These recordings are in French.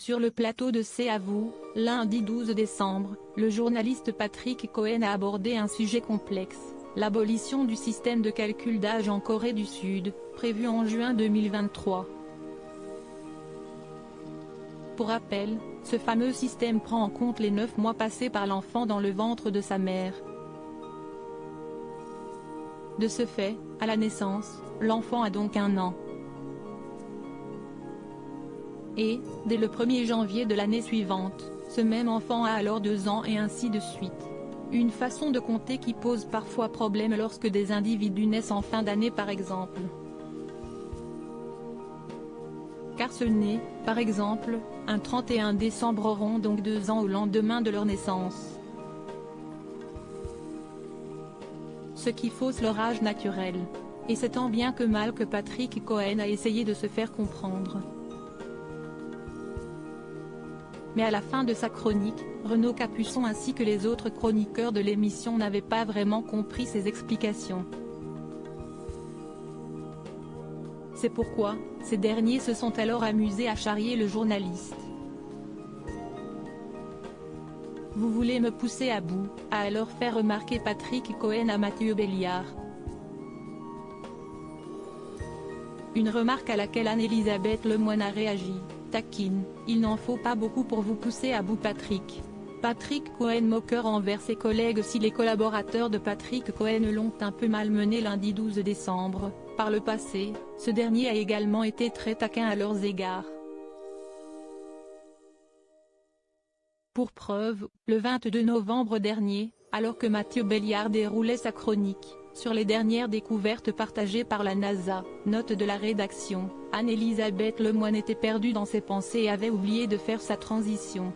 Sur le plateau de C'est à vous, lundi 12 décembre, le journaliste Patrick Cohen a abordé un sujet complexe, l'abolition du système de calcul d'âge en Corée du Sud, prévu en juin 2023. Pour rappel, ce fameux système prend en compte les 9 mois passés par l'enfant dans le ventre de sa mère. De ce fait, à la naissance, l'enfant a donc 1 an. Et, dès le 1er janvier de l'année suivante, ce même enfant a alors 2 ans et ainsi de suite. Une façon de compter qui pose parfois problème lorsque des individus naissent en fin d'année par exemple. Car ce né, par exemple, un 31 décembre auront donc 2 ans au lendemain de leur naissance. Ce qui fausse leur âge naturel. Et c'est tant bien que mal que Patrick Cohen a essayé de se faire comprendre. Mais à la fin de sa chronique, Renaud Capuçon ainsi que les autres chroniqueurs de l'émission n'avaient pas vraiment compris ses explications. C'est pourquoi, ces derniers se sont alors amusés à charrier le journaliste. « Vous voulez me pousser à bout », a alors fait remarquer Patrick Cohen à Mathieu Béliard. Une remarque à laquelle Anne-Elisabeth Lemoine a réagi, taquine, « Il n'en faut pas beaucoup pour vous pousser à bout Patrick ». Patrick Cohen moqueur envers ses collègues. Si les collaborateurs de Patrick Cohen l'ont un peu malmené lundi 12 décembre, par le passé, ce dernier a également été très taquin à leurs égards. Pour preuve, le 22 novembre dernier, alors que Mathieu Béliard déroulait sa chronique sur les dernières découvertes partagées par la NASA, note de la rédaction, Anne-Elisabeth Lemoine était perdue dans ses pensées et avait oublié de faire sa transition.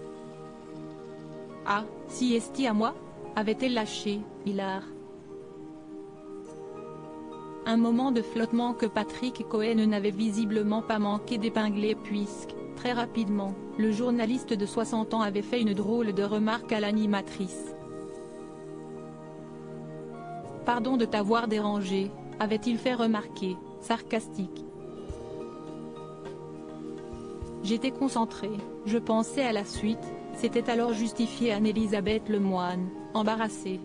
« Ah, si est-ce à moi ?» avait-elle lâché, hilar. Un moment de flottement que Patrick Cohen n'avait visiblement pas manqué d'épingler puisque, très rapidement, le journaliste de 60 ans avait fait une drôle de remarque à l'animatrice. « Pardon de t'avoir dérangé », avait-il fait remarquer, sarcastique. « J'étais concentré, je pensais à la suite », s'était alors justifiée Anne-Elisabeth Lemoine, embarrassée.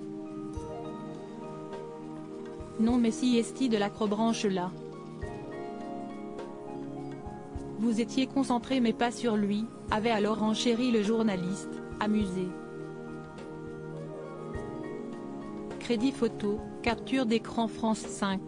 « Non mais si est-il de l'acrobranche là. Vous étiez concentré mais pas sur lui », avait alors renchéri le journaliste, amusé. Crédit photo, capture d'écran France 5.